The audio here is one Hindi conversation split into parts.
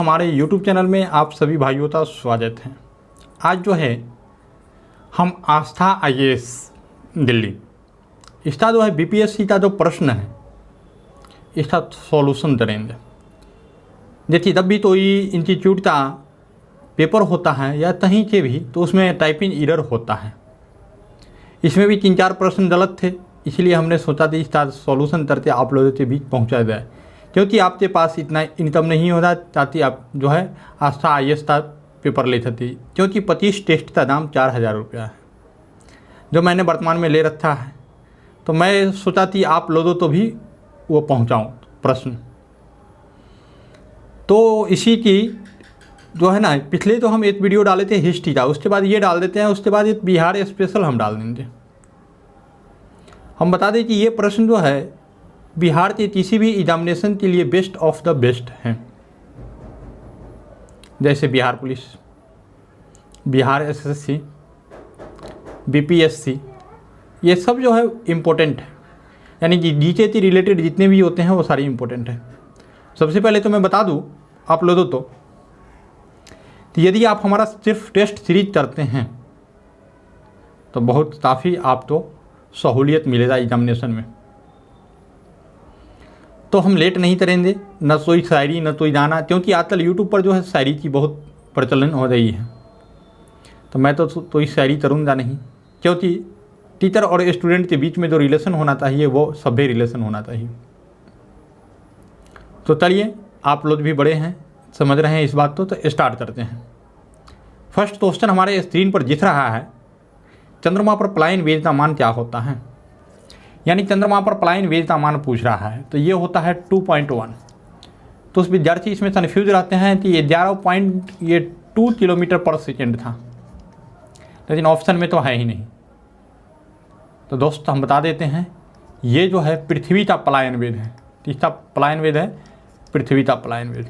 हमारे YouTube चैनल में आप सभी भाइयों का स्वागत है। आज जो है हम आस्था IAS दिल्ली इसका जो है BPSC का जो प्रश्न है इसका सॉल्यूशन करेंगे। देखिए, जब भी कोई इंस्टीट्यूट का पेपर होता है या कहीं के भी तो उसमें टाइपिंग एरर होता है। इसमें भी 3-4 प्रश्न गलत थे, इसलिए हमने सोचा था इसका सॉल्यूशन करके आप लोगों के बीच पहुँचा जाए, क्योंकि आपके पास इतना इनकम नहीं होता ताकि आप जो है आस्था IAS का पेपर ले सकते, क्योंकि 25 टेस्ट का दाम 4000 रुपया है जो मैंने वर्तमान में ले रखा है। तो मैं सोचा थी आप लोगों तो भी वो पहुंचाऊं प्रश्न। तो इसी की जो है ना, पिछले तो हम एक वीडियो डाले थे हिस्ट्री का, उसके बाद ये डाल देते हैं, उसके बाद एक बिहार स्पेशल हम डाल देंगे। हम बता दें कि ये प्रश्न जो है बिहार के किसी भी एग्जामिनेशन के लिए बेस्ट ऑफ द बेस्ट हैं, जैसे Bihar police, Bihar SSC, BPSC, ये सब जो है इम्पोर्टेंट है। यानी कि जीके से रिलेटेड जितने भी होते हैं वो सारे इम्पोर्टेंट हैं। सबसे पहले तो मैं बता दूं आप लोगों तो यदि आप हमारा सिर्फ टेस्ट सीरीज करते हैं तो बहुत काफ़ी आपको सहूलियत मिलेगा एग्जामिनेशन में। तो हम लेट नहीं करेंगे, न कोई शायरी न कोई गाना, क्योंकि आजकल यूट्यूब पर जो है शायरी की बहुत प्रचलन हो रही है। तो मैं तो कोई शायरी करूँगा नहीं, क्योंकि टीचर और स्टूडेंट के बीच में जो रिलेशन होना चाहिए वो सभ्य रिलेशन होना चाहिए। तो चलिए, आप लोग भी बड़े हैं, समझ रहे हैं इस बात तो स्टार्ट करते हैं। फर्स्ट क्वेश्चन हमारे स्क्रीन पर दिख रहा है, चंद्रमा पर पलायन वेग का मान क्या होता है। यानी चंद्रमा पर पलायन वेग का मान पूछ रहा है, तो ये होता है 2.1। तो उस विद्यार्थी इसमें कन्फ्यूज रहते हैं कि ये 11.2 किलोमीटर पर सेकेंड था, लेकिन ऑप्शन में तो है ही नहीं। तो दोस्त हम बता देते हैं ये जो है पृथ्वी का पलायन वेग है। इसका पलायन वेग है पृथ्वी का पलायन वेग,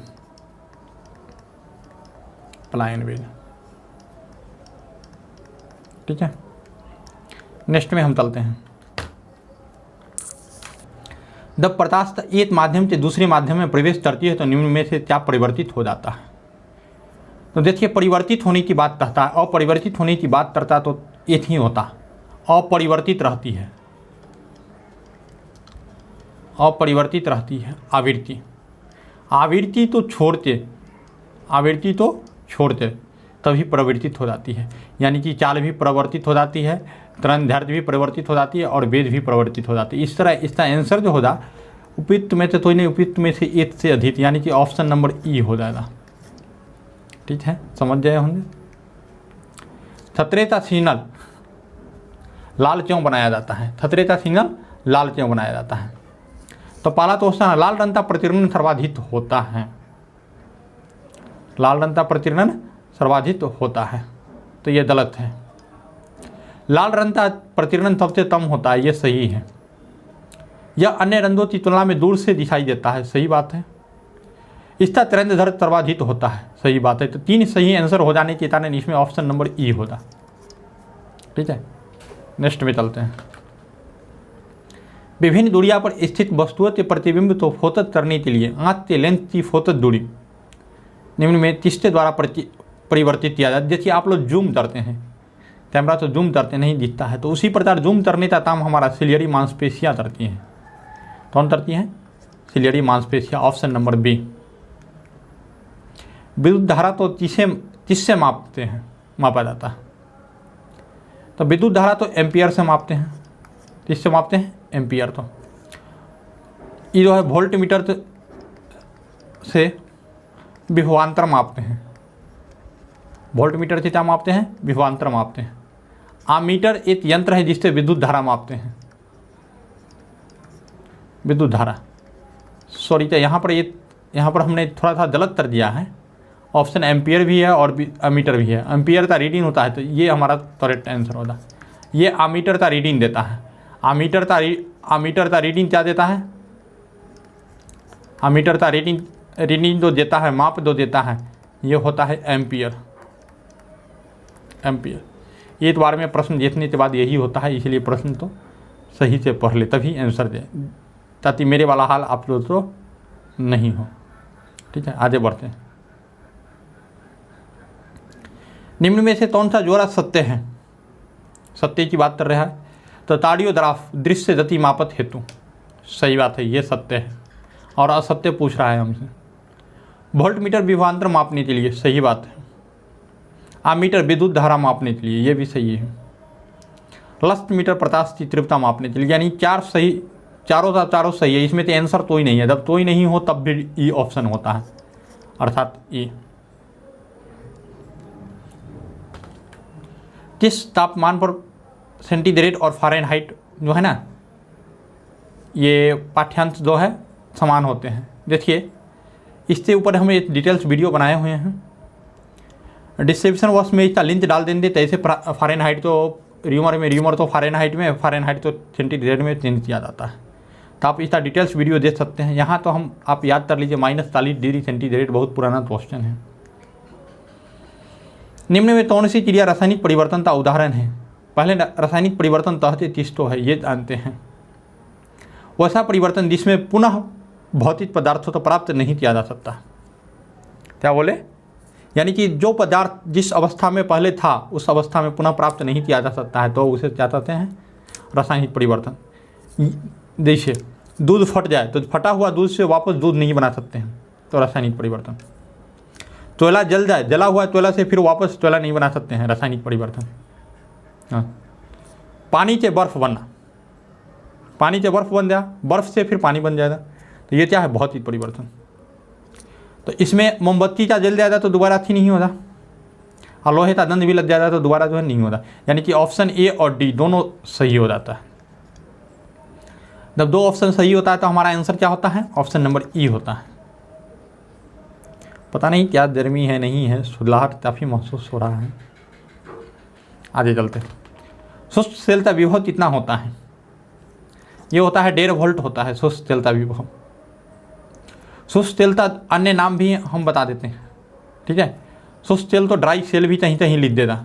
पलायन वेग। ठीक है, नेक्स्ट में हम चलते हैं। जब प्रकाश एक माध्यम से दूसरे माध्यम में प्रवेश करती है तो निम्न में से क्या परिवर्तित हो जाता है। तो देखिए, परिवर्तित होने की बात कहता है, अपरिवर्तित होने की बात करता तो एक ही होता, अपरिवर्तित रहती है, अपरिवर्तित रहती है आवृत्ति। आवृत्ति तो छोड़ते, आवृत्ति तो छोड़ते तभी परिवर्तित हो जाती है। यानी कि चाल भी परिवर्तित हो जाती है, तरंगदैर्घ्य भी परिवर्तित हो जाती है और वेग भी परिवर्तित हो जाती है। इस तरह इसका आंसर जो होगा उपयुक्त में से तो नहीं, उपयुक्त में से एक से अधिक, यानी कि ऑप्शन नंबर ई हो जाएगा। ठीक है, समझ गए होंगे। खतरे का सिग्नल लाल क्यों बनाया जाता है, खतरे का सिग्नल लाल क्यों बनाया जाता है। तो पहला तो ऑप्शन, लाल रंग का प्रतिरंग सर्वाधिक होता है, लाल रंग का प्रतिरंग सर्वाधिक होता है, तो ये गलत है। लाल रंग का प्रतिरंग सबसे कम होता है, ये सही है। यह अन्य रंगों की तुलना में दूर से दिखाई देता है, सही बात है। इसका तरंगदैर्घ्य सर्वाधिक होता है, सही बात है। तो 3 सही आंसर हो जाने के कारण इसमें ऑप्शन नंबर ई होगा। ठीक है, नेक्स्ट में चलते हैं। विभिन्न दूरिया पर स्थित वस्तुओं के प्रतिबिंब को फोकस करने के लिए आंख के लेंस की फोकस दूरी निम्न में किसके द्वारा परिवर्तित किया जाए। जैसे आप लोग जूम करते हैं, कैमरा तो जूम करते नहीं दिखता है, तो उसी प्रकार जूम करने का काम हमारा सिलियरी मांसपेशियाँ करती हैं। कौन करती हैं? सिलियरी मांसपेशियाँ, ऑप्शन नंबर बी। विद्युत धारा तो किससे मापते हैं, मापा जाता है। तो विद्युत धारा तो एम्पियर से मापते हैं। किससे मापते हैं? एम्पियर। तो ये जो है वोल्ट मीटर से विभवांतर मापते हैं। वोल्ट मीटर से क्या मापते हैं? विभवांतर मापते हैं। आमीटर एक यंत्र है जिससे विद्युत धारा मापते हैं, विद्युत धारा। सॉरी, तो यहाँ पर हमने थोड़ा सा गलत कर दिया है। ऑप्शन एम्पियर भी है और अमीटर भी है। एम्पियर का रीडिंग होता है, तो ये हमारा करेक्ट आंसर होगा। ये आमीटर का रीडिंग देता है। आमीटर का रीडिंग क्या देता है? आमीटर का रीडिंग जो देता है, माप जो देता है, ये होता है एम्पियर। एम्पियर। एक बार में प्रश्न देखने के बाद यही होता है, इसलिए प्रश्न तो सही से पढ़ ले तभी आंसर दे, ताकि मेरे वाला हाल आप लोग तो नहीं हो। ठीक है, आगे बढ़ते हैं। निम्न में से कौन सा जोड़ा सत्य है? सत्य की बात कर रहा है तो ताड़ियोग्राफ दृश्य गति मापत हेतु, सही बात है, ये सत्य है। और असत्य पूछ रहा है हमसे। वोल्ट मीटर विभवांतर मापने के लिए, सही बात है। आमीटर विद्युत धारा मापने के लिए, ये भी सही है। लस्ट मीटर प्रकाश की तीव्रता मापने के लिए, यानी चार सही, चारों सही है। इसमें तो आंसर तो ही नहीं है, जब तो ही नहीं हो तब भी ई ऑप्शन होता है, अर्थात ई। किस तापमान पर सेंटीग्रेड और फ़ारेनहाइट जो है ना, ये पाठ्यांश जो है समान होते हैं। देखिए इससे ऊपर हम एक डिटेल्स वीडियो बनाए हुए हैं। डिस्क्रिप्शन बॉक्स में इसका लिंक डाल देंगे। तो ऐसे फ़ारेनहाइट तो र्यूमर तो फ़ारेनहाइट में, फ़ारेनहाइट तो सेंटीग्रेड में चेंज किया जाता है। तो आप इसका डिटेल्स वीडियो देख सकते हैं। यहाँ तो हम आप याद कर लीजिए -40 डिग्री सेंटीग्रेड, बहुत पुराना क्वेश्चन है। निम्न में कौन सी क्रिया रासायनिक परिवर्तन का उदाहरण है? पहले रासायनिक परिवर्तन तहते तीस्तो है, ये जानते हैं। वैसा परिवर्तन जिसमें पुनः भौतिक पदार्थों को प्राप्त नहीं किया जा सकता। क्या बोले? यानी कि जो पदार्थ जिस अवस्था में पहले था उस अवस्था में पुनः प्राप्त नहीं किया जा सकता है, तो उसे क्या कहते हैं? रासायनिक परिवर्तन। जैसे दूध फट जाए तो फटा हुआ दूध से वापस दूध नहीं बना सकते हैं, तो रासायनिक परिवर्तन। कोयला जल जाए, जला हुआ कोयला से फिर वापस कोयला नहीं बना सकते हैं, रासायनिक परिवर्तन। हाँ। पानी से बर्फ़ बनना, पानी से बर्फ़ बन जाए, बर्फ़ से फिर पानी बन जाएगा, तो ये क्या है? भौतिक परिवर्तन। तो इसमें मोमबत्ती का जल जाएगा तो दोबारा अच्छी नहीं होता, और लोहे का दंड भी लग जाएगा तो दोबारा जो है नहीं होता। यानी कि ऑप्शन ए और डी दोनों सही हो जाता है। जब दो ऑप्शन सही होता है तो हमारा आंसर क्या होता है? ऑप्शन नंबर ई होता है। पता नहीं क्या गर्मी है, नहीं है, सुलाहट काफ़ी महसूस हो रहा है। आगे चलते हैं। शुष्क शीतलता विभव कितना होता है? ये होता है 1.5 वोल्ट होता है शुष्क शीतलता विभव। शुष्क शीतलता अन्य नाम भी हम बता देते हैं, ठीक है। शुष्क सेल तो ड्राई सेल भी कहीं कहीं लिख देगा।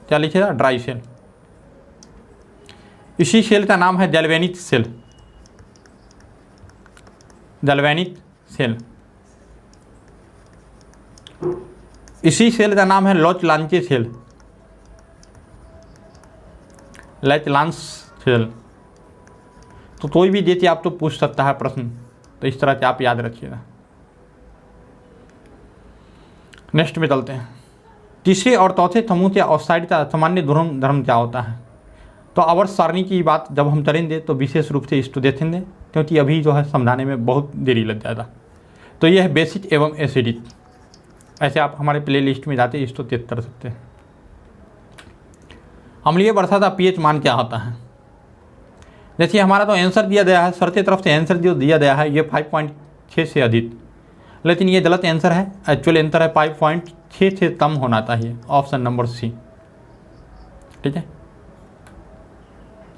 क्या लिखेगा? Dry cell. इसी सेल का नाम है गैल्वेनिक सेल। Galvanic cell. इसी सेल का नाम है लॉच-लांचे सेल। Launch-launch cell. तो कोई भी देती आप तो पूछ सकता है प्रश्न, तो इस तरह से आप याद रखिएगा। नेक्स्ट में चलते हैं। तीसरे और चौथे समूह के ऑक्साइड का सामान्य धर्म क्या होता है? तो आवर्त सारणी की बात जब हम करेंगे तो विशेष रूप से इसको देखेंगे, क्योंकि अभी जो है समझाने में बहुत देरी लग जाएगा। तो यह है बेसिक एवं एसिडिक। ऐसे आप हमारे प्ले लिस्ट में जाते इसको चेक कर सकते हैं। अम्लीय वर्षा का पीएच मान क्या होता है? देखिए हमारा तो आंसर दिया गया है, सर की तरफ से आंसर जो दिया गया है ये 5.6 से अधिक, लेकिन ये गलत आंसर है। एक्चुअल आंसर है 5.6 से कम होना चाहिए, ऑप्शन नंबर सी, ठीक है।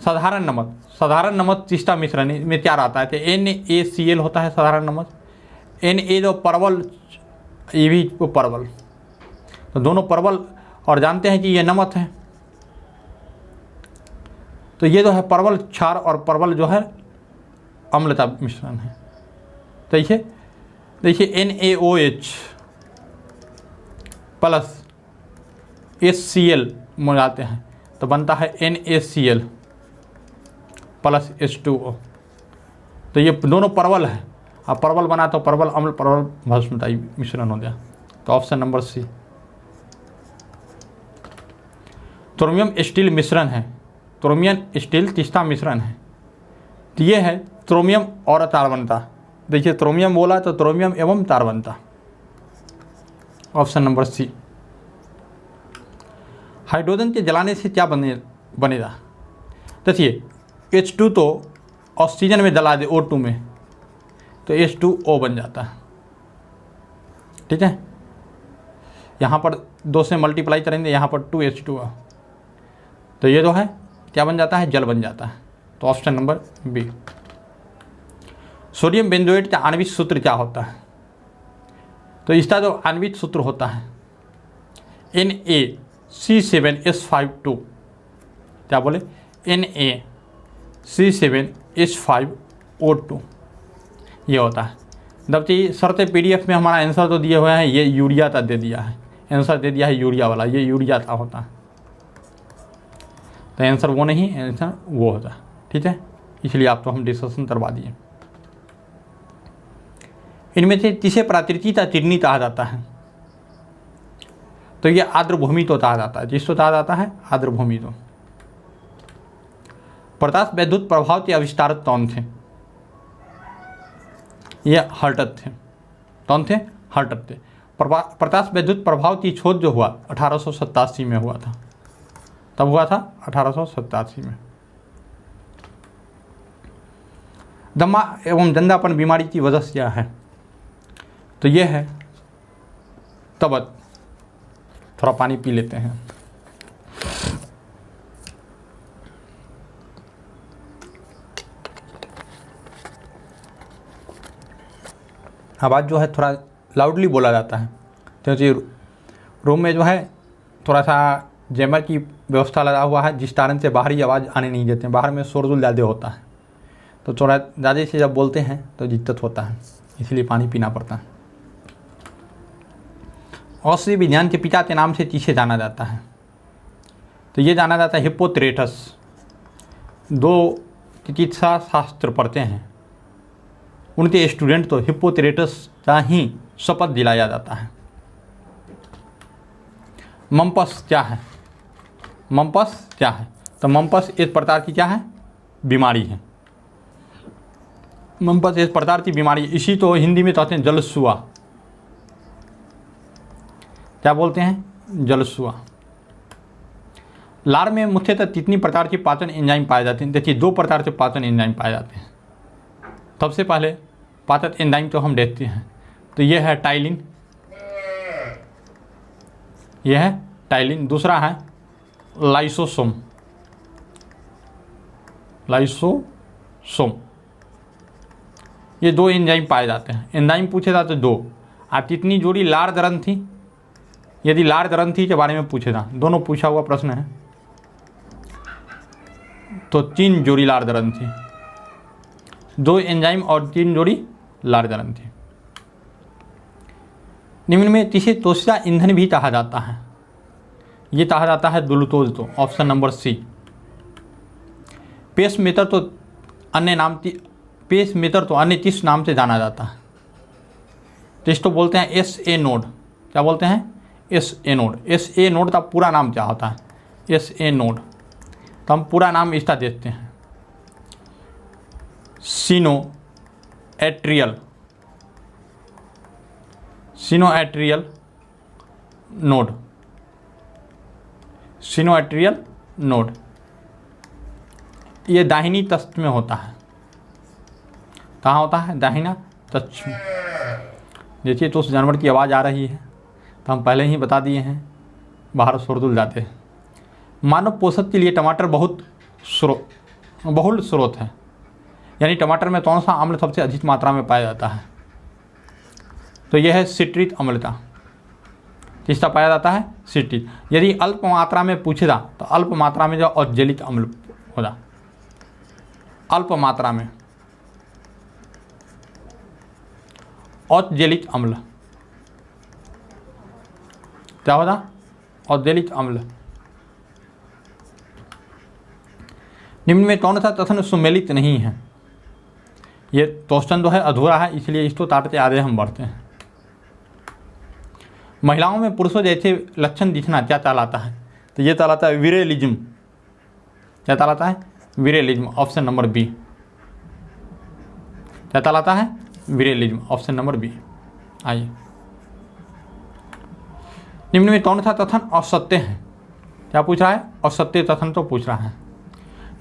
साधारण नमक, साधारण नमक चिष्टा मिश्रण में क्या रहता है? NaCl होता है साधारण नमक। Na जो परवल, ये भी परवल, तो दोनों परवल, और जानते हैं कि ये नमक है, तो ये जो है परवल क्षार और परवल जो है अम्ल का मिश्रण है। तो देखिए NaOH प्लस HCl मिलाते हैं तो बनता है NaCl प्लस H2O। तो ये दोनों परवल है, अब परवल बना तो परवल अम्ल परवल भस्म का मिश्रण हो गया, तो option number C. Chromium steel मिश्रण है, क्रोमियम स्टील तीसरा मिश्रण है, तो ये है क्रोमियम और कार्बनता। देखिए क्रोमियम बोला तो क्रोमियम एवं कार्बनता, ऑप्शन नंबर सी। हाइड्रोजन के जलाने से क्या बनेगा? देखिए H2 तो ऑक्सीजन में जला दे O2 में तो H2O बन जाता है, ठीक है। यहाँ पर 2 से मल्टीप्लाई करेंगे, यहाँ पर 2H2O, तो ये जो है क्या बन जाता है? जल बन जाता है, तो option number B. Sodium benzoate का आणविक सूत्र क्या होता है? तो इसका जो आणविक सूत्र होता है NaC7H5O। क्या बोले? NaC7H5O2 ये होता है। जबकि शर्त PDF में हमारा आंसर तो दिए हुए हैं, ये यूरिया का दे दिया है, आंसर दे दिया है यूरिया वाला, ये यूरिया था होता है, तो आंसर वो नहीं, आंसर वो होता है। ठीक है, इसलिए आप तो हम डिस्कशन करवा दिए। इनमें से किसे प्राकृतिक चिरनी कहा जाता है? तो ये आर्द्रभूमि तो कहा जाता है, जिसको कहा जाता है आर्द्रभूमि। तो प्रकाश विद्युत प्रभाव के आविष्कारक कौन थे? ये हर्टज थे। कौन थे? हर्टज थे। प्रकाश विद्युत प्रभाव की खोज जो हुआ 1887 में हुआ था। तब हुआ था 1887 में। दमा एवं जंदापन बीमारी की वजह क्या है? तो ये है तबत। थोड़ा पानी पी लेते हैं। आवाज़ जो है थोड़ा लाउडली बोला जाता है, क्योंकि रूम में जो है थोड़ा सा जैमर की व्यवस्था लगा हुआ है, जिस कारण से बाहरी आवाज़ आने नहीं देते हैं। बाहर में शोरगुल ज़्यादा होता है, तो थोड़ा ज़्यादा से जब बोलते हैं तो दिक्कत होता है, इसलिए पानी पीना पड़ता है। औषधि विज्ञान के पिता के नाम से किसे जाना जाता है? तो ये जाना जाता है हिप्पोक्रेटस। 2 चिकित्सा शास्त्र पढ़ते हैं, उनके स्टूडेंट तो हिप्पोक्रेटस का ही शपथ दिलाया जाता है। मम्पस क्या है? मम्पस क्या है? तो मम्पस एक प्रकार की क्या है? बीमारी है। मम्पस एक प्रकार की बीमारी, इसी तो हिंदी में कहते हैं जलसुआ। क्या बोलते हैं? जलसुआ। लार में मुख्यतः कितनी प्रकार की पाचन एंजाइम पाए जाते हैं? देखिए 2 प्रकार के पाचन एंजाइम पाए जाते हैं। सबसे पहले पाचन एंजाइम तो हम देखते हैं, तो यह है टाइलिन, यह है टाइलिन। दूसरा है लाइसोसोम, लाइसोसोम। ये 2 एंजाइम पाए जाते हैं। एंजाइम पूछेगा तो 2। आप कितनी जोड़ी लार ग्रंथि, यदि लार ग्रंथि के बारे में पूछेगा, दोनों पूछा हुआ प्रश्न है, तो 3 जोड़ी लार ग्रंथि, 2 एंजाइम और 3 जोड़ी लार ग्रंथि। निम्न में किसे त्वचा ईंधन भी कहा जाता है? ये कहा जाता है ग्लूकोज। तो ऑप्शन नंबर सी। पेसमेकर तो अन्य नाम, पेसमेकर तो अन्य किस नाम से जाना जाता है? तो इसको बोलते हैं SA नोड। क्या बोलते हैं? SA node. SA नोड का पूरा नाम क्या होता है? SA node. तो हम पूरा नाम इसका देखते हैं, sinoatrial, sinoatrial node, sinoatrial node. ये दाहिनी तस्त में होता है। कहाँ होता है? दाहिना तस्त में। देखिए तो उस जानवर की आवाज़ आ रही है, तो हम पहले ही बता दिए हैं, बाहर शोरगुल जाते हैं। मानव पोषक के लिए टमाटर बहुल स्रोत है, यानी टमाटर में कौन सा अम्ल सबसे अधिक मात्रा में पाया जाता है? तो यह है सिट्रिक अम्लता। किसका पाया जाता है? सिट्रिक। यदि अल्प मात्रा में पूछेगा तो अल्प मात्रा में जो औद्योगिक अम्ल होगा, अल्प मात्रा में औद्योगिक अम्ल क्या होगा? औद्योगिक अम्ल। निम्न में कौन सा कथन सुमेलित नहीं है? ये क्वेश्चन जो है अधूरा है, इसलिए इसको काट के आगे हम बढ़ते हैं। महिलाओं में पुरुषों जैसे लक्षण दिखना क्या कहलाता है? तो ये कहलाता है विरेलिज्म। क्या कहलाता है? विरेलिज्म। Option number B. क्या कहलाता है? विरेलिज्म। Option number B. आइए, निम्न में कौन सा कथन असत्य है? क्या पूछ रहा है? असत्य कथन तो पूछ रहा है।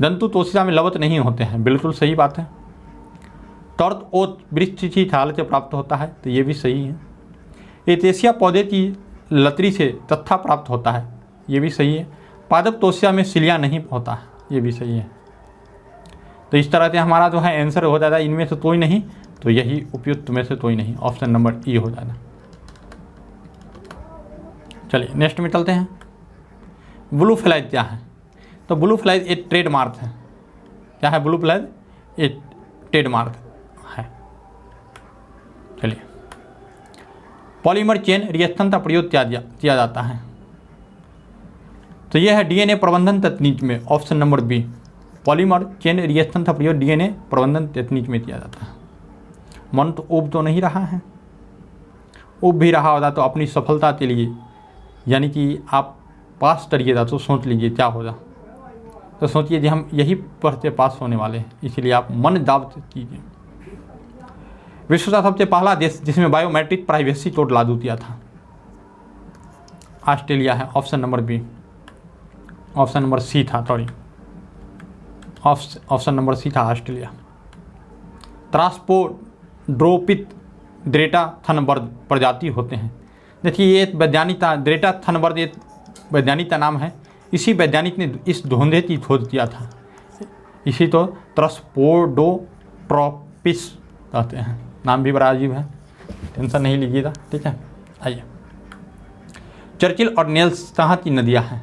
जंतु त्वचा में लवत नहीं होते हैं, बिल्कुल सही बात है। तर्त ओत वृक्ष की छाल से प्राप्त होता है, तो ये भी सही है। एतेसिया पौधे की लतरी से तत्था प्राप्त होता है, ये भी सही है। पादप त्वचा में सिलिया नहीं होता है, ये भी सही है। तो इस तरह से हमारा जो है आंसर हो जाता है इनमें से कोई नहीं, तो यही उपयुक्त में से कोई नहीं, ऑप्शन नंबर ई हो जाता। चलिए नेक्स्ट में चलते हैं। ब्लू फ्लैग क्या है? तो ब्लू फ्लैग एक ट्रेडमार्क है। क्या है ब्लू फ्लैग? एक ट्रेडमार्क है। चलिए, पॉलीमर चेन रिएक्शन का प्रयोग किया जाता है। तो यह है डीएनए प्रबंधन तकनीक में option number B, polymer chain reaction का प्रयोग डीएनए प्रबंधन तकनीक में किया जाता है। मन तो उब तो नहीं रहा है, उब भी रहा होता तो अपनी सफलता के लिए यानी कि आप पास करिएगा तो सोच लीजिए क्या होगा। तो सोचिए कि हम यही पढ़ते पास होने वाले हैं, इसलिए आप मन दाव कीजिए। विश्व का सबसे पहला देश जिसमें बायोमेट्रिक प्राइवेसी कोड लागू किया था, ऑस्ट्रेलिया है। Option number B, option number C था, सॉरी ऑप्शन नंबर सी था ऑस्ट्रेलिया। त्रास्पोड्रोपित ग्रेटा थनबर्ग प्रजाति होते हैं। देखिए ये एक वैज्ञानिक था, ग्रेटा थनबर्ग एक वैज्ञानिक का नाम है। इसी वैज्ञानिक ने इस धोंधे की खोज किया था, इसी तो त्रास्पोडोट्रोपिस कहते हैं। नाम भी बड़ा अजीब है, टेंशन नहीं लीजिएगा, ठीक है। आइए, चर्चिल और नेल्स कहाँ की नदियाँ हैं?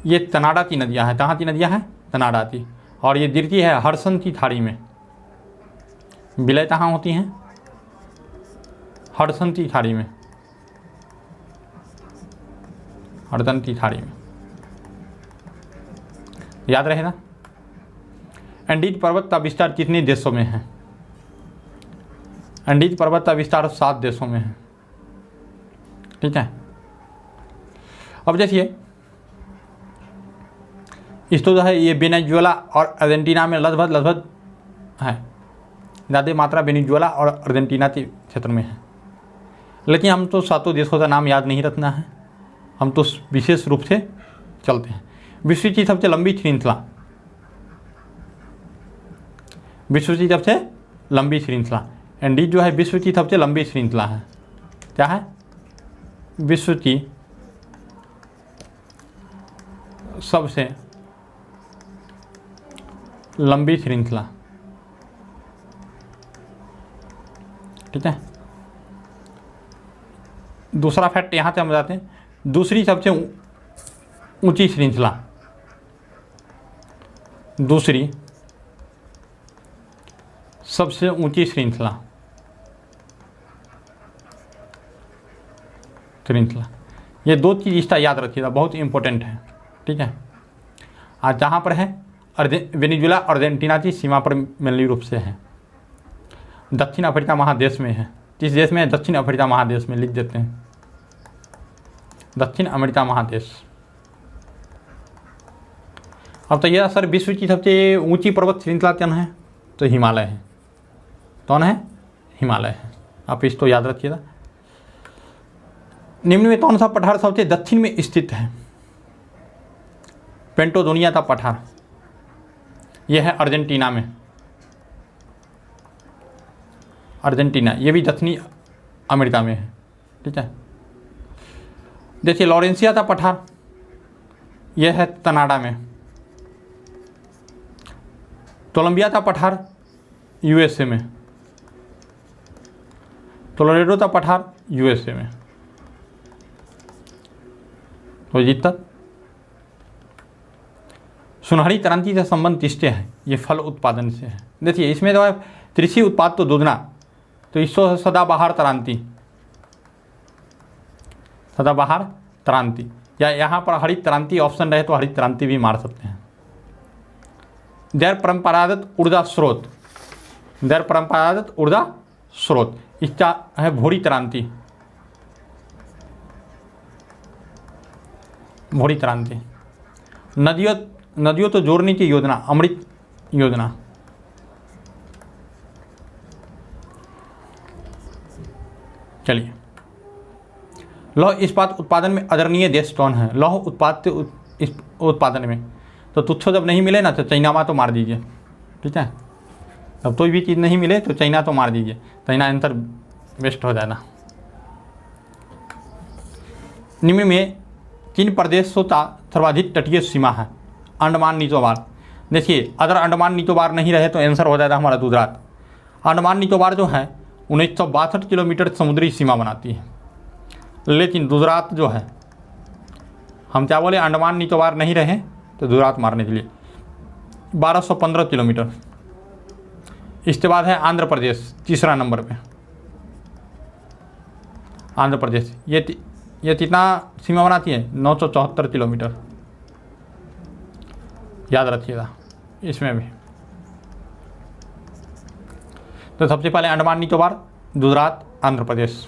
ये कनाडा की नदियाँ हैं। कहाँ की नदियाँ हैं? कनाडा की। और ये गिरती है हडसन की खाड़ी में। विलय कहाँ होती हैं? हडसन की खाड़ी में, हडसन की खाड़ी में, याद रहेगा। एंडीज पर्वत का विस्तार कितने देशों में है? एंडीज पर्वत का विस्तार 7 देशों में है, ठीक है। अब देखिए इस तो जो है ये वेनेजुएला और अर्जेंटीना में लगभग है, ज़्यादा मात्रा वेनेजुएला और अर्जेंटीना के क्षेत्र में है। लेकिन हम तो 7 देशों का नाम याद नहीं रखना है, हम तो विशेष रूप से चलते हैं। विश्व की सबसे लंबी श्रृंखला, विश्व की सबसे लंबी श्रृंखला, एंडीज जो है विश्व की सबसे लंबी श्रृंखला है। क्या है? विश्व की सबसे लंबी श्रृंखला, ठीक है। दूसरा फैक्ट यहाँ से हम बताते हैं, दूसरी सबसे ऊंची श्रृंखला, दूसरी सबसे ऊंची श्रृंखला, ये 2 चीज़ इसका याद रखिएगा, बहुत इंपॉर्टेंट है, ठीक है। आज जहाँ पर है वेनेजुएला और अर्जेंटीना की सीमा पर मेनली रूप से है। दक्षिण अफ्रीका महादेश में है। किस देश में है? दक्षिण अफ्रीका महादेश में, लिख देते हैं दक्षिण अमेरिका महादेश। अब तो यह सर विश्व की सबसे ऊंची पर्वत श्रृंखला कौन है? तो हिमालय है। कौन है? हिमालय है। आप इसको याद रखिएगा। निम्न में कौन सा पठार सबसे दक्षिण में स्थित है? पेंटोजोनिया का पठार, यह है अर्जेंटीना में, अर्जेंटीना, ये भी दक्षिणी अमेरिका में है, ठीक है। देखिए लॉरेंसिया का पठार, यह है कनाडा में। कोलंबिया का पठार यूएसए में, टोलेडो का पठार यूएसए में। तो जी तक सुनहरी क्रांति से संबंध किससे है? ये फल उत्पादन से है। देखिए इसमें जो है कृषि उत्पाद तो दूधना, तो इसको सदाबहार क्रांति, सदाबहार क्रांति, या यहाँ पर हरित क्रांति ऑप्शन रहे तो हरित क्रांति भी मार सकते हैं। गैर परंपरागत ऊर्जा स्रोत, गैर परंपरागत ऊर्जा स्रोत, इसका है भूरी क्रांति, भूरी क्रांति। नदियों तो जोड़ने की योजना, अमृत योजना। चलिए, लौह इस्पात उत्पादन में आदरणीय देश कौन है? लौह उत्पादन में तो तुच्छो जब नहीं मिले ना तो चाइना तो मार दीजिए, ठीक है। अब कोई भी चीज़ नहीं मिले तो चाइना तो मार दीजिए, चाइना आंसर वेस्ट हो जाएगा। निम्न में किन प्रदेशों का सर्वाधिक तटीय सीमा है? अंडमान निकोबार। देखिए अगर अंडमान निकोबार नहीं रहे तो आंसर हो जाएगा हमारा गुजरात। अंडमान निकोबार जो है 1962 किलोमीटर समुद्री सीमा बनाती है, लेकिन गुजरात जो है, हम क्या बोले, अंडमान निकोबार नहीं रहे तो गुजरात मारने के लिए 1215 किलोमीटर। इसके बाद है आंध्र प्रदेश तीसरा नंबर पे, आंध्र प्रदेश ये कितना सीमा बनाती है, 974 किलोमीटर, याद रखिएगा इसमें भी। तो सबसे पहले अंडमान निकोबार, गुजरात, आंध्र प्रदेश।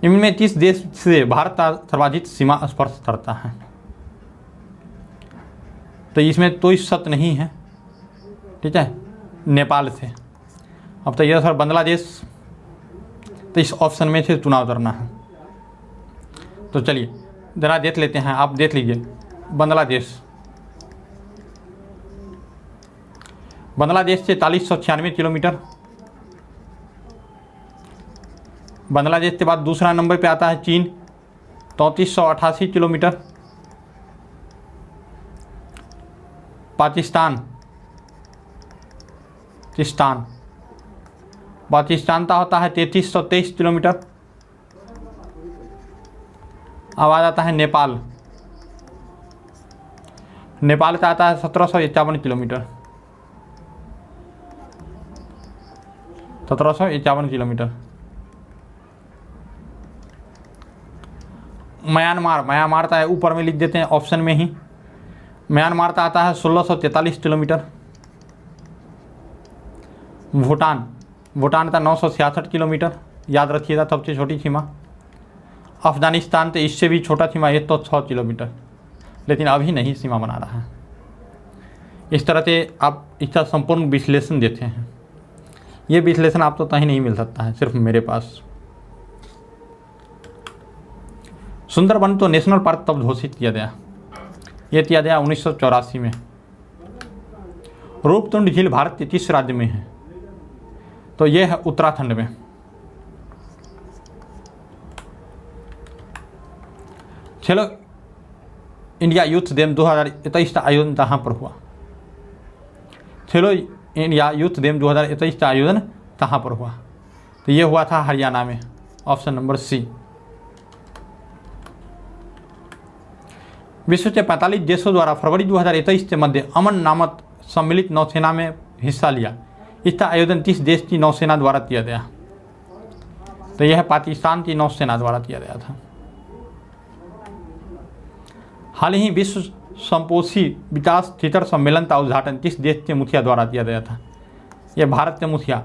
इनमें 30 देश से भारत का सर्वाधिक सीमा स्पर्श करता है, तो इसमें कोई शक नहीं है, ठीक है, नेपाल से। अब तो यह सर बांग्लादेश, तो इस ऑप्शन में से चुनाव करना है। तो चलिए जरा देख लेते हैं, आप देख लीजिए। बांग्लादेश से 4396 किलोमीटर। बांग्लादेश के बाद दूसरा नंबर पे आता है चीन, 3488 किलोमीटर। पाकिस्तान का होता है 3323 किलोमीटर। अब आ जाता है नेपाल का आता है 1751 किलोमीटर। 1751 किलोमीटर। म्यांमार का है, ऊपर में लिख देते हैं ऑप्शन में ही। म्यांमार का आता है 1643 किलोमीटर। भूटान का 966 किलोमीटर, याद रखिएगा, सबसे छोटी सीमा। अफगानिस्तान तो इससे भी छोटा सीमा, ये तो 6 किलोमीटर, लेकिन अभी नहीं सीमा बना रहा है। इस तरह से आप इसका संपूर्ण विश्लेषण देते हैं। ये विश्लेषण आपको कहीं नहीं मिल सकता है, सिर्फ मेरे पास। सुंदरबन तो नेशनल पार्क तब घोषित किया गया, ये किया गया 1984 में। रूपकुंड झील भारत के किस राज्य में है, तो ये है उत्तराखंड में। खेलो इंडिया यूथ गेम 2023 का आयोजन कहाँ पर हुआ? खेलो इंडिया यूथ गेम 2023 का आयोजन कहाँ पर हुआ? तो ये हुआ था हरियाणा में, ऑप्शन नंबर सी। विश्व के 45 देशों द्वारा फरवरी 2023 के मध्य अमन नामक सम्मिलित नौसेना में हिस्सा लिया। इसका आयोजन 30 देश की नौसेना द्वारा किया गया। तो यह पाकिस्तान की नौसेना द्वारा किया गया था। हाल ही विश्व संपोषी विकास शिखर सम्मेलन का उद्घाटन किस देश के मुखिया द्वारा किया गया था? यह भारत के मुखिया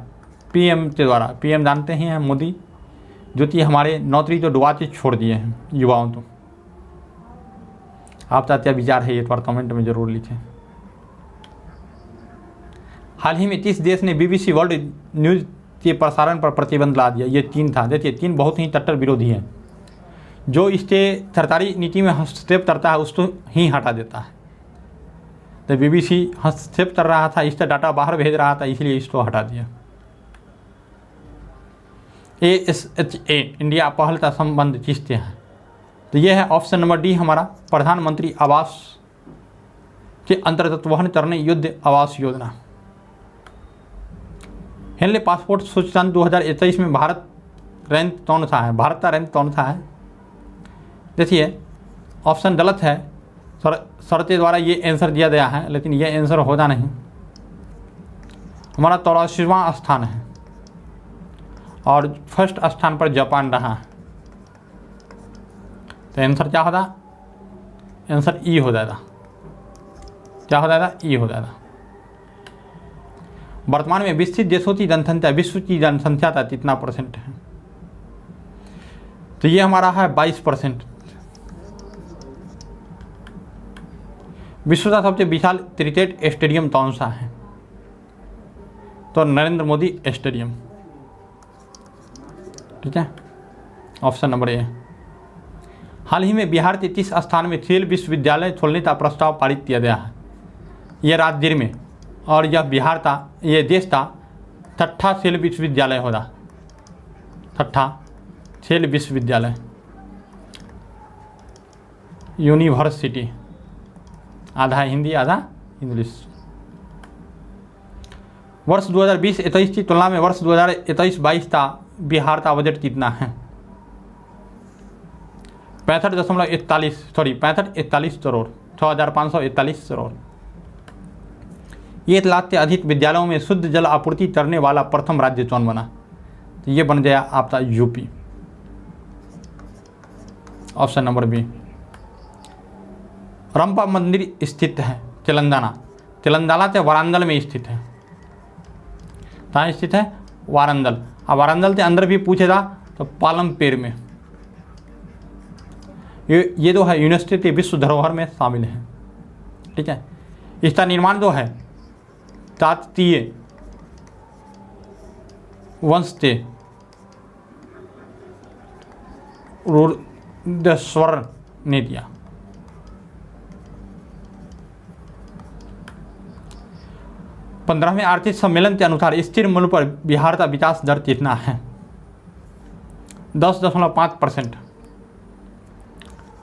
पीएम के द्वारा। पीएम जानते हैं मोदी, जो कि हमारे नौकरी तो डुबा के छोड़ दिए हैं युवाओं को। आपका क्या विचार है, ये पर कमेंट में जरूर लिखें। हाल ही में किस देश ने बीबीसी वर्ल्ड न्यूज़ के प्रसारण पर प्रतिबंध ला दिया? ये चीन था। देखिए चीन बहुत ही कट्टर विरोधी है, जो इसके सरकारी नीति में हस्तक्षेप करता है उसको ही हटा देता है। तो बीबीसी हस्तक्षेप कर रहा था, इसका डाटा बाहर भेज रहा था, इसलिए इसको हटा दिया। ASHA इंडिया पहल का संबंध किससे है? तो यह है ऑप्शन नंबर डी हमारा, प्रधानमंत्री आवास के अंतर्गत वहन करने युद्ध आवास योजना। हेनले पासपोर्ट सूचकांक 2023 में भारत रैंक कौन सा है? भारत का रैंक कौन सा है? देखिए ऑप्शन गलत है, सर के द्वारा ये आंसर दिया गया है, लेकिन ये आंसर होगा नहीं। हमारा 83वां स्थान है और फर्स्ट स्थान पर जापान रहा है। तो आंसर क्या होगा? आंसर ई हो जाएगा। क्या हो जाएगा? ई हो जाएगा। वर्तमान में विकसित देशों की जनसंख्या विश्व की जनसंख्या का कितना परसेंट है? तो ये हमारा है 22%। विश्व का सबसे विशाल क्रिकेट स्टेडियम कौन सा है? तो नरेंद्र मोदी स्टेडियम, ठीक है, ऑप्शन नंबर ए। हाल ही में बिहार के किस स्थान में खेल विश्वविद्यालय खोलने का प्रस्ताव पारित किया गया है? यह राजगीर में, और यह बिहार का, यह देश का 6ठा खेल विश्वविद्यालय होगा। 6ठा खेल विश्वविद्यालय, यूनिवर्सिटी, आधा हिंदी आधा इंग्लिश। वर्ष 2020-23 की तुलना में वर्ष 2021-22 का बिहार का बजट कितना है? 6541 करोड़, 6541 करोड़। 1 लाख से अधिक विद्यालयों में शुद्ध जल आपूर्ति करने वाला प्रथम राज्य कौन बना? तो ये बन गया आपका यूपी, ऑप्शन नंबर बी। रंपा मंदिर स्थित है तेलंगाना, तेलंगाना से वारंगल में स्थित है। कहाँ स्थित है? वारंगल। अब वारंगल के अंदर भी पूछेगा तो पालमपेर में। ये जो है यूनेस्को के विश्व धरोहर में शामिल है। ठीक है। इसका निर्माण जो है काकतीय वंश के रुद्रेश्वर ने दिया। पंद्रहवें आर्थिक सम्मेलन के अनुसार स्थिर मूल्य पर बिहार का विकास दर कितना है? 10.5%।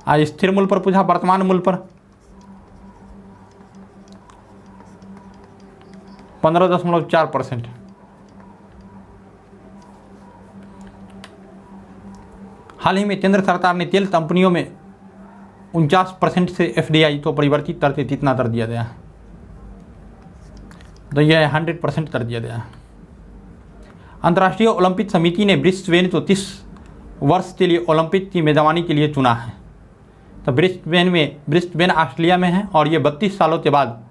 आज स्थिर मूल्य पर पूछा, वर्तमान मूल्य पर 15.4%। हाल ही में केंद्र सरकार ने तेल कंपनियों में 49% से FDI तो परिवर्तित करके कितना कर दिया गया है? तो यह 100% कर दिया गया है। अंतर्राष्ट्रीय ओलंपिक समिति ने ब्रिस्बेन को 30 वर्ष के लिए ओलंपिक की मेजबानी के लिए चुना है। तो ब्रिस्बेन ऑस्ट्रेलिया में है और ये 32 सालों के बाद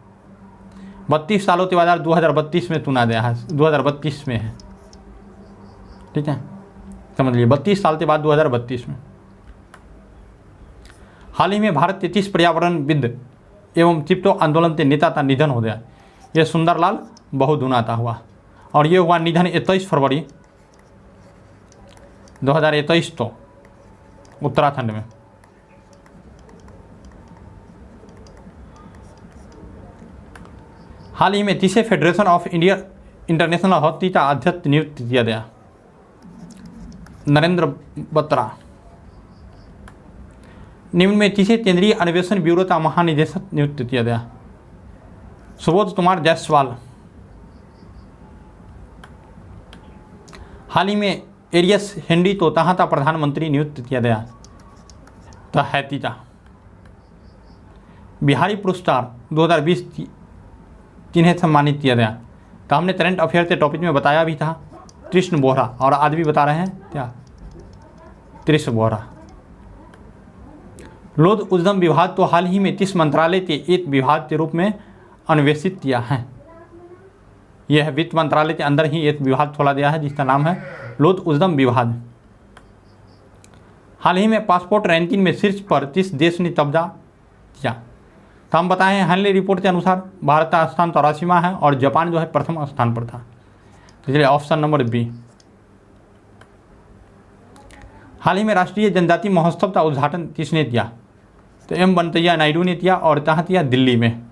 2032 में चुना गया है, 2032 में है। ठीक है, समझ लीजिए 32 साल के बाद 2032 में। हाल ही में भारत के 30 पर्यावरणविद एवं चिपटो आंदोलन के नेता का निधन हो गया। यह सुंदरलाल बहुगुणा का हुआ और ये हुआ निधन 21 फरवरी 2023 को उत्तराखंड में। हाल ही में तीसरे federation of India international hockey का अध्यक्ष नियुक्त किया गया, नरेंद्र बत्रा। निम्न में तीसरे केंद्रीय अन्वेषण ब्यूरो का महानिदेशक नियुक्त किया गया, सुबोध कुमार जायसवाल। हाल ही में एरियस हेनरी को तहाँ का प्रधानमंत्री नियुक्त किया गया, तो हैती का। बिहारी पुरस्कार 2020 जिन्हें सम्मानित किया गया, तो हमने करंट अफेयर के टॉपिक में बताया भी था, कृष्ण बोहरा, और आज भी बता रहे हैं क्या, कृष्ण बोहरा। लोध उद्यम विभाग तो हाल ही में 30 मंत्रालय के एक विभाग के रूप में अन्वेषित किया है। यह वित्त मंत्रालय के अंदर ही एक विभाग खोला गया है जिसका नाम है लोध उद्यम विभाग। हाल ही में पासपोर्ट रैंकिंग में शीर्ष पर 30 देश ने कब्जा किया। तो हम बताएं हेनली रिपोर्ट के अनुसार भारत का स्थान 83वां है और जापान जो है प्रथम स्थान पर था। तो चलिए ऑप्शन नंबर बी। हाल ही में राष्ट्रीय जनजाति महोत्सव का उद्घाटन किसने किया? तो एम वेंकैया नायडू ने किया और कहाँ किया? दिल्ली में।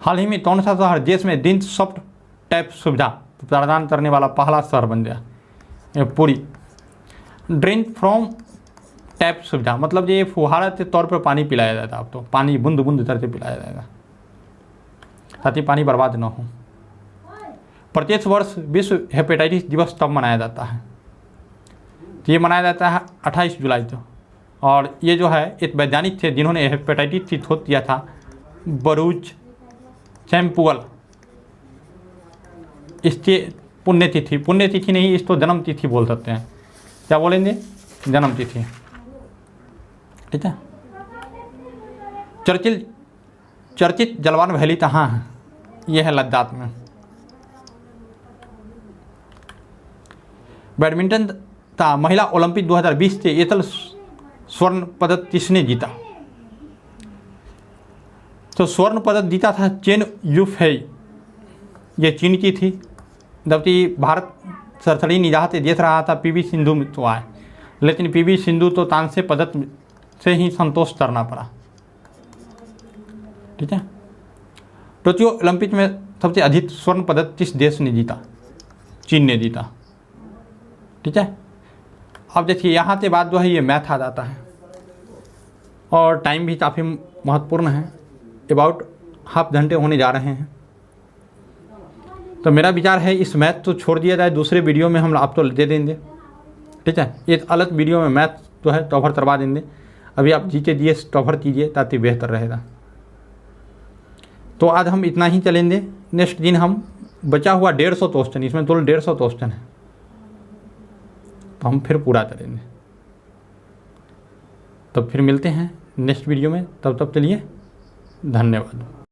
हाल ही में कौन सा शहर देश में दिन सॉफ्ट टैप सुविधा प्रदान करने वाला पहला शहर बन गया? पुरी। ड्रिंक फ्रॉम टैप सुविधा मतलब ये फुहारा के तौर पर पानी पिलाया जाता है। अब तो पानी बूंद बूंद करके पिलाया जाएगा ताकि पानी बर्बाद न हो। प्रत्येक वर्ष विश्व हेपेटाइटिस दिवस तब मनाया जाता है, तो ये मनाया जाता है 28 जुलाई को। और ये जो है एक वैज्ञानिक थे जिन्होंने हेपेटाइटिस की खोज किया था, बरूच सैम्पुअल। इसकी पुण्यतिथि नहीं, इसको जन्म तिथि बोल सकते हैं। क्या बोलेंगे? जन्म तिथि। ठीक है। चर्चित जलवान वैली कहाँ है? यह है लद्दाख में। बैडमिंटन का महिला ओलंपिक 2020 के एकल स्वर्ण पदक किसने जीता? तो स्वर्ण पदक जीता था चेन युफेई, ये चीन की थी, जबकि भारत सरसरी निगाह से देख रहा था पीवी सिंधु में तो आए, लेकिन पीवी सिंधु तो कांस्य पदक से ही संतोष करना पड़ा। ठीक है। टोक्यो ओलंपिक में सबसे अधिक स्वर्ण पदक किस देश ने जीता? चीन ने जीता। ठीक है। अब देखिए यहाँ से बाद जो है ये मैथ आ जाता है और टाइम भी काफ़ी महत्वपूर्ण है, अबाउट हाफ घंटे होने जा रहे हैं। तो मेरा विचार है इस मैथ तो छोड़ दिया जाए, दूसरे वीडियो में हम आपको दे देंगे। ठीक है। एक अलग वीडियो में मैथ जो है कवर करवा देंगे। अभी आप जीके दिए कवर कीजिए ताकि बेहतर रहेगा। तो आज हम इतना ही चलेंगे, नेक्स्ट दिन हम बचा हुआ 150 क्वेश्चन, इसमें टोटल 150 क्वेश्चन है, तो हम फिर पूरा करेंगे। तब फिर मिलते हैं नेक्स्ट वीडियो में, तब चलिए धन्यवाद।